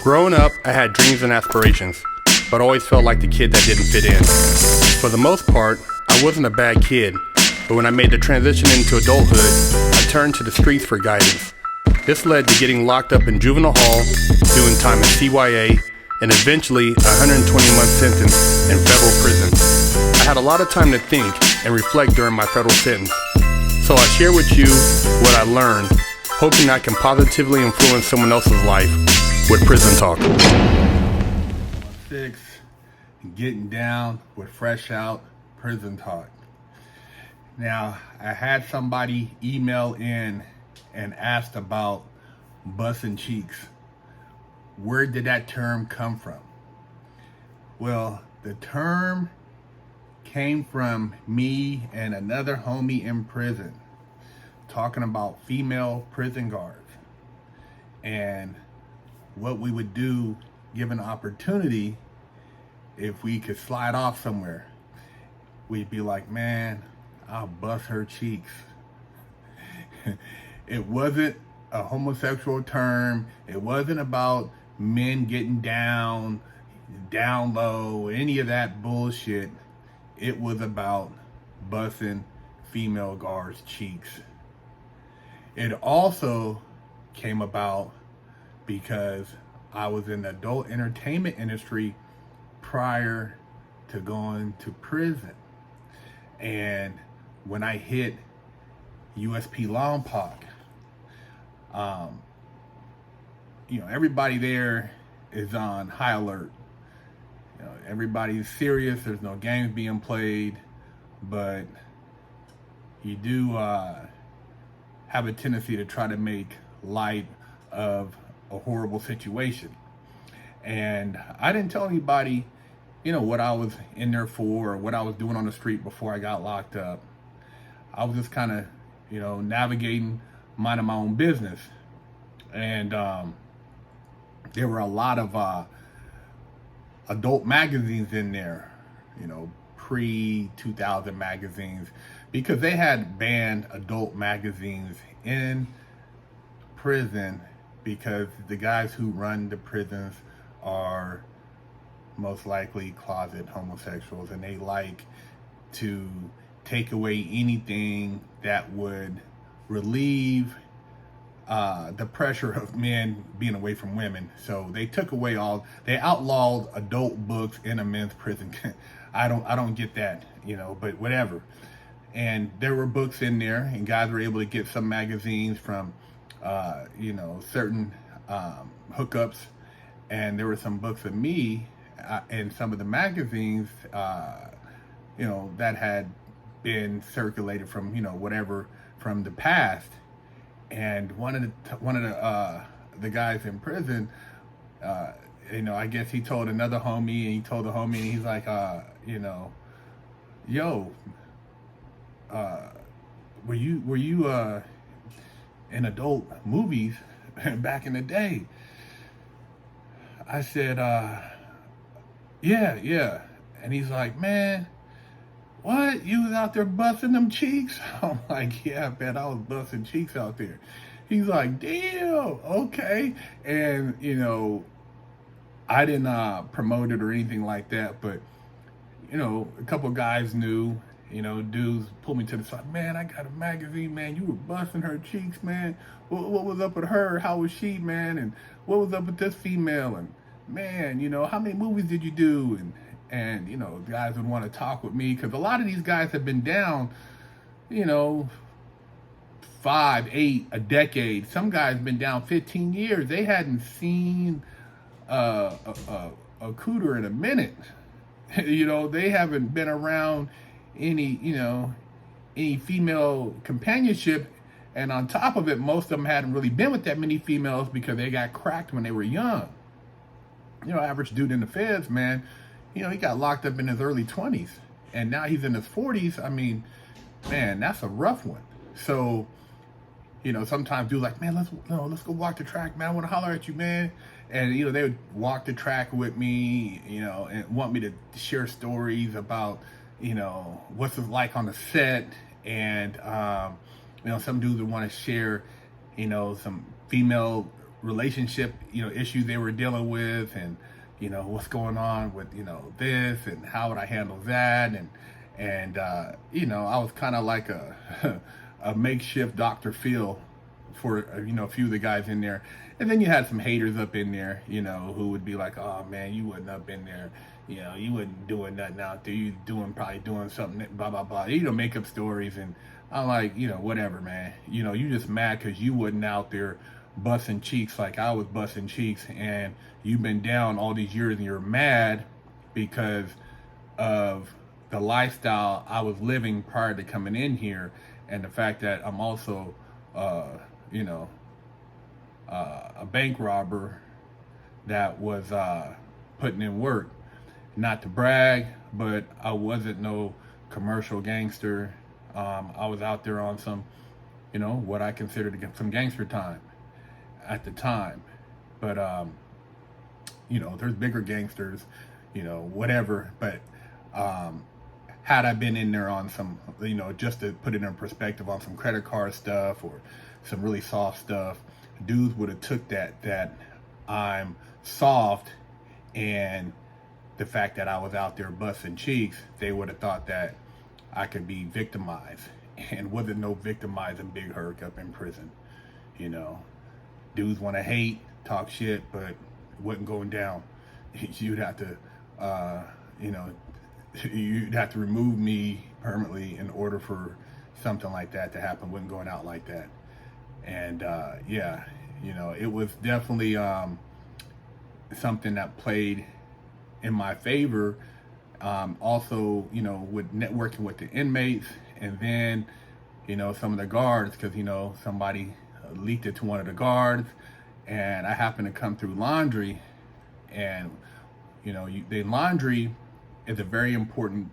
Growing up, I had dreams and aspirations, but always felt like the kid that didn't fit in. For the most part, I wasn't a bad kid, but when I made the transition into adulthood, I turned to the streets for guidance. This led to getting locked up in juvenile hall, doing time in CYA, and eventually a 120-month sentence in federal prison. I had a lot of time to think and reflect during my federal sentence, so I share with you what I learned, hoping I can positively influence someone else's life with Prison Talk. 6, getting down with Fresh Out Prison Talk. Now, I had somebody email in and asked about busting cheeks. Where did that term come from? Well, the term came from me and another homie in prison talking about female prison guards and what we would do given the opportunity if we could slide off somewhere. We'd be like, man, I'll bust her cheeks. It wasn't a homosexual term. It wasn't about men getting down low, any of that bullshit. It was about busting female guards' cheeks. It also came about because I was in the adult entertainment industry prior to going to prison. And when I hit USP Lompoc, everybody there is on high alert. Everybody's serious. There's no games being played, but you do have a tendency to try to make light of a horrible situation. And I didn't tell anybody, what I was in there for or what I was doing on the street before I got locked up. I was just kind of, navigating, minding my own business. And there were a lot of adult magazines in there, pre-2000 magazines, because they had banned adult magazines in prison because the guys who run the prisons are most likely closet homosexuals, and they like to take away anything that would relieve the pressure of men being away from women. So they took away they outlawed adult books in a men's prison. I don't get that, but whatever. And there were books in there, and guys were able to get some magazines from certain hookups, and there were some books of me in some of the magazines, that had been circulated from, whatever, from the past. And one of the guys in prison, I guess he told another homie, and he told the homie, and he's like, were you in adult movies back in the day? I said, yeah. And he's like, man, what? You was out there busting them cheeks? I'm like, yeah, man, I was busting cheeks out there. He's like, damn, okay. And, I didn't promote it or anything like that, but, a couple guys knew, dudes pulled me to the side. Man, I got a magazine, man. You were busting her cheeks, man. What was up with her? How was she, man? And what was up with this female? And, man, how many movies did you do? And guys would want to talk with me because a lot of these guys have been down, 5, 8, a decade. Some guys been down 15 years. They hadn't seen a cooter in a minute. They haven't been around any female companionship. And on top of it, most of them hadn't really been with that many females because they got cracked when they were young. Average dude in the feds, man, he got locked up in his early 20s, and now he's in his 40s. I mean, man, that's a rough one. So, sometimes dudes like, man, let's go walk the track, man. I want to holler at you, man. And, they would walk the track with me, and want me to share stories about, what's it like on the set. And, some dudes would want to share, some female relationship, issues they were dealing with, and what's going on with this, and how would I handle that, and I was kind of like a a makeshift Dr. Phil for a few of the guys in there. And then you had some haters up in there, who would be like, oh man, you wouldn't up in there, you wouldn't doing nothing out there, you probably doing something, blah blah blah, make up stories. And I'm like, whatever, man, you just mad because you wasn't out there busting cheeks like I was busting cheeks, and you've been down all these years, and you're mad because of the lifestyle I was living prior to coming in here, and the fact that I'm also a bank robber that was putting in work. Not to brag, but I wasn't no commercial gangster. I was out there on some, what I considered some gangster time at the time. But, there's bigger gangsters, whatever. But had I been in there on some, just to put it in perspective, on some credit card stuff or some really soft stuff, dudes would have took that I'm soft, and the fact that I was out there busting cheeks, they would have thought that I could be victimized, and wasn't no victimizing Big Herc up in prison. Dudes want to hate, talk shit, but it wasn't going down. You'd have to, you'd have to remove me permanently in order for something like that to happen. Wasn't going out like that. And it was definitely something that played in my favor. Also, with networking with the inmates, and then, some of the guards, because, somebody leaked it to one of the guards, and I happened to come through laundry, and, the laundry is a very important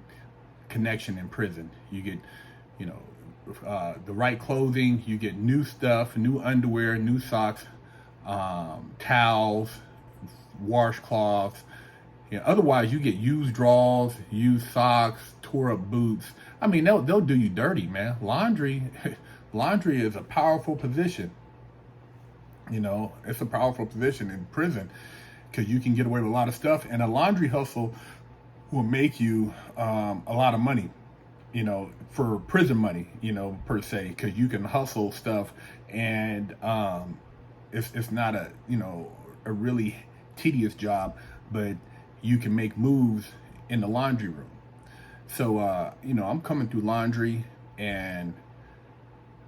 connection in prison. You get, the right clothing, you get new stuff, new underwear, new socks, towels, washcloths. Otherwise, you get used drawers, used socks, tore up boots. I mean, they'll do you dirty, man. Laundry is a powerful position. It's a powerful position in prison because you can get away with a lot of stuff, and a laundry hustle will make you a lot of money. For prison money, per se, because you can hustle stuff, and it's not a really tedious job, but you can make moves in the laundry room. So I'm coming through laundry, and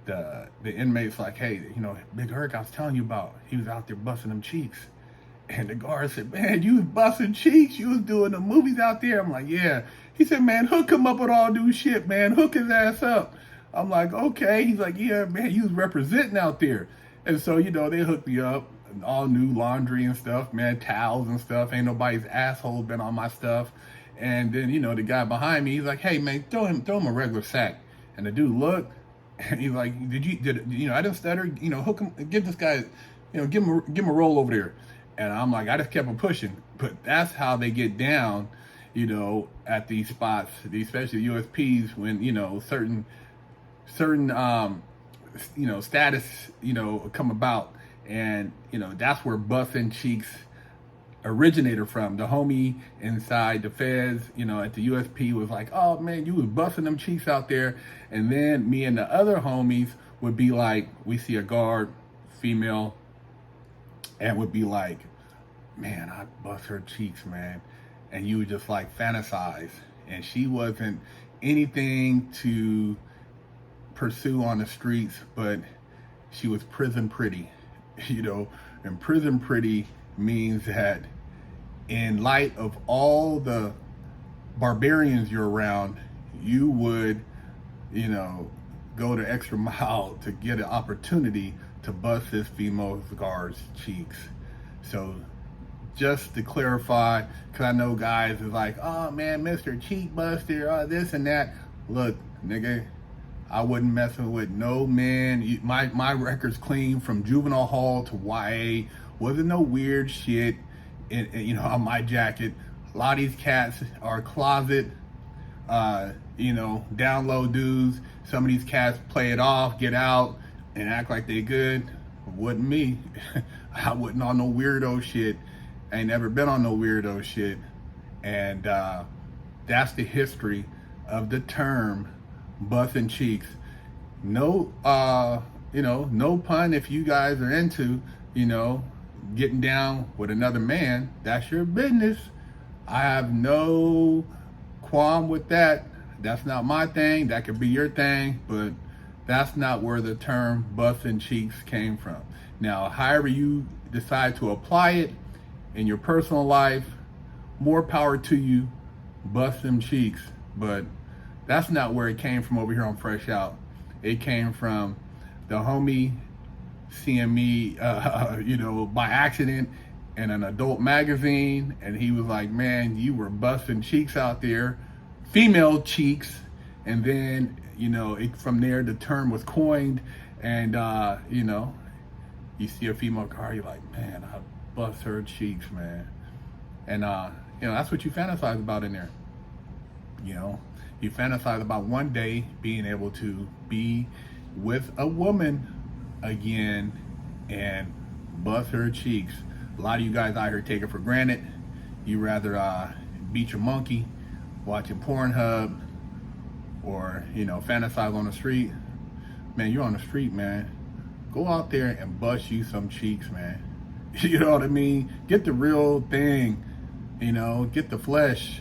the inmate's like, hey, Big Herc, I was telling you about, he was out there busting them cheeks. And the guard said, man, you was busting cheeks, you was doing the movies out there. I'm like, yeah. He said, man, hook him up with all new shit, man. Hook his ass up. I'm like, okay. He's like, yeah, man, you was representing out there. And so, they hooked me up, and all new laundry and stuff, man, towels and stuff. Ain't nobody's asshole been on my stuff. And then, the guy behind me, he's like, hey, man, throw him a regular sack. And the dude looked, and he's like, I didn't stutter, hook him, give this guy, give him a roll over there. And I'm like, I just kept on pushing. But that's how they get down, at these spots, especially USPs, when, certain status, come about. And, that's where Buffin Cheeks originated from. The homie inside the feds, at the USP was like, oh man, you was buffing them cheeks out there. And then me and the other homies would be like, we see a guard, female, and would be like, man, I bust her cheeks, man. And you would just like fantasize. And she wasn't anything to pursue on the streets, but she was prison pretty, and prison pretty means that in light of all the barbarians you're around, you would, go the extra mile to get an opportunity to bust this female guard's cheeks. So just to clarify, because I know guys is like, oh man, Mr. Cheek Buster, this and that. Look, nigga, I wasn't messing with no man. My record's clean from juvenile hall to YA. Wasn't no weird shit on my jacket. A lot of these cats are closet, down low dudes. Some of these cats play it off, get out, and act like they good. Wasn't me. I wasn't on no weirdo shit. I ain't never been on no weirdo shit. And that's the history of the term busting cheeks. No, no pun if you guys are into, getting down with another man. That's your business. I have no qualm with that. That's not my thing. That could be your thing, but that's not where the term busting cheeks came from. Now, however you decide to apply it in your personal life, more power to you. Bust them cheeks. But that's not where it came from over here on Fresh Out. It came from the homie seeing me, by accident in an adult magazine, and he was like, "Man, you were busting cheeks out there, female cheeks." And then, from there the term was coined, and you see a female car, you're like, "Man, I bust her cheeks, man." And that's what you fantasize about in there. You fantasize about one day being able to be with a woman again and bust her cheeks. A lot of you guys out here take it for granted. You rather beat your monkey watching Pornhub or fantasize on the street. Man, you're on the street, man. Go out there and bust you some cheeks, man. You know what I mean? Get the real thing. Get the flesh.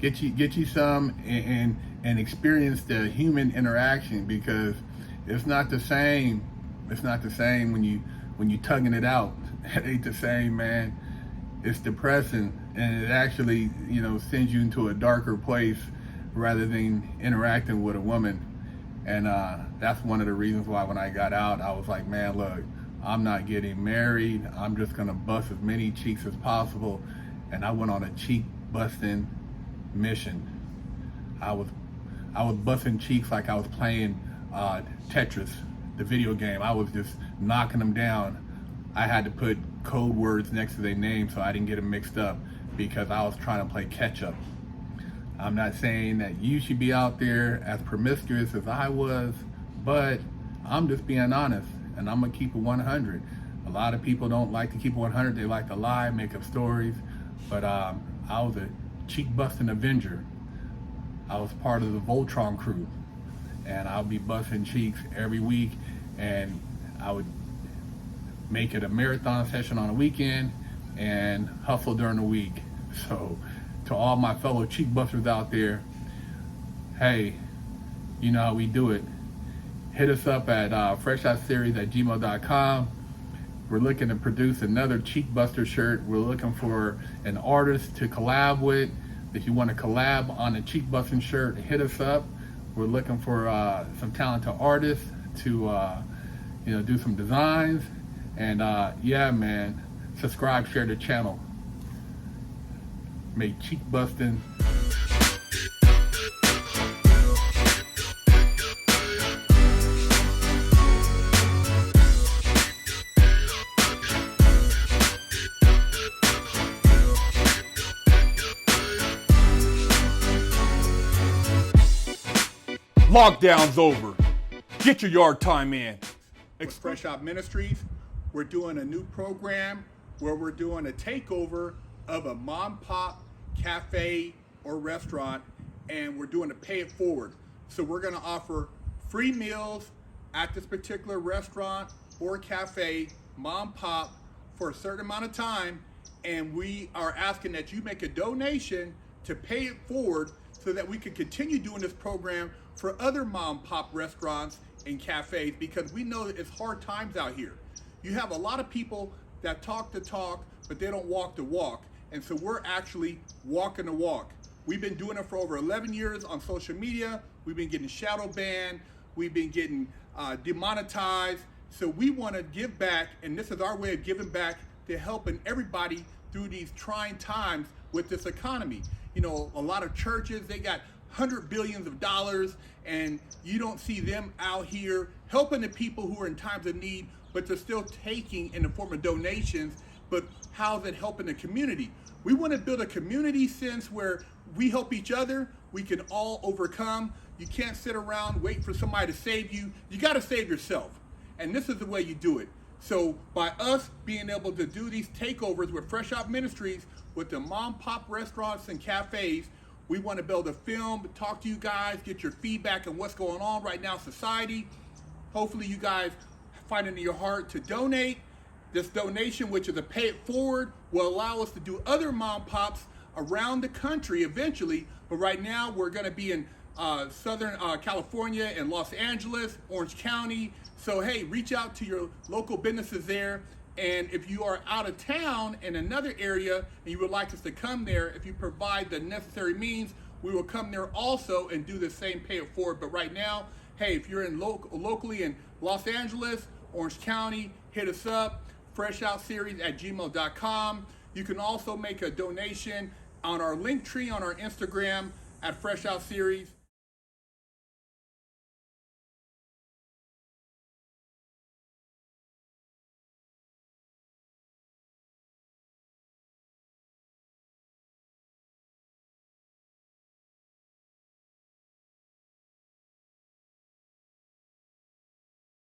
Get you some and experience the human interaction, because it's not the same. It's not the same when you tugging it out. It ain't the same, man. It's depressing, and it actually sends you into a darker place rather than interacting with a woman. And that's one of the reasons why when I got out, I was like, man, look, I'm not getting married. I'm just gonna bust as many cheeks as possible. And I went on a cheek busting mission. I was busting cheeks like I was playing Tetris, the video game. I was just knocking them down. I had to put code words next to their name so I didn't get them mixed up, because I was trying to play catch up. I'm not saying that you should be out there as promiscuous as I was, but I'm just being honest, and I'm gonna keep it 100. A lot of people don't like to keep it 100. They like to lie, make up stories. But I was a cheek busting Avenger. I was part of the Voltron crew, and I'll be busting cheeks every week, and I would make it a marathon session on a weekend and hustle during the week. So to all my fellow cheek busters out there, hey, you know how we do it. Hit us up at freshoutseries@gmail.com. We're looking to produce another Cheek Buster shirt. We're looking for an artist to collab with. If you want to collab on a Cheek Busting shirt, hit us up. We're looking for some talented artists to do some designs. And yeah, man, subscribe, share the channel. Make cheek busting Lockdown's over. Get your yard time in. Fresh Out Ministries, we're doing a new program where we're doing a takeover of a mom pop cafe or restaurant, and we're doing a pay it forward. So we're going to offer free meals at this particular restaurant or cafe, mom pop, for a certain amount of time, and we are asking that you make a donation to pay it forward so that we can continue doing this program for other mom pop restaurants and cafes, because we know that it's hard times out here. You have a lot of people that talk the talk, but they don't walk the walk. And so we're actually walking the walk. We've been doing it for over 11 years on social media. We've been getting shadow banned. We've been getting demonetized. So we want to give back, and this is our way of giving back to helping everybody through these trying times with this economy. A lot of churches, they got $100 billion, and you don't see them out here helping the people who are in times of need, but they're still taking in the form of donations. But how's it helping the community? We want to build a community sense where we help each other. We can all overcome. You can't sit around wait for somebody to save you. You got to save yourself. And this is the way you do it. So by us being able to do these takeovers with Fresh Out Ministries, with the mom pop restaurants and cafes, we want to be able to film, talk to you guys, get your feedback on what's going on right now in society. Hopefully you guys find it in your heart to donate. This donation, which is a pay it forward, will allow us to do other mom pops around the country eventually. But right now we're going to be in Southern California and Los Angeles, Orange County. So hey, reach out to your local businesses there. And if you are out of town in another area and you would like us to come there, if you provide the necessary means, we will come there also and do the same pay it forward. But right now, hey, if you're in locally in Los Angeles, Orange County, hit us up, freshoutseries@gmail.com. You can also make a donation on our link tree on our Instagram at Fresh Out Series.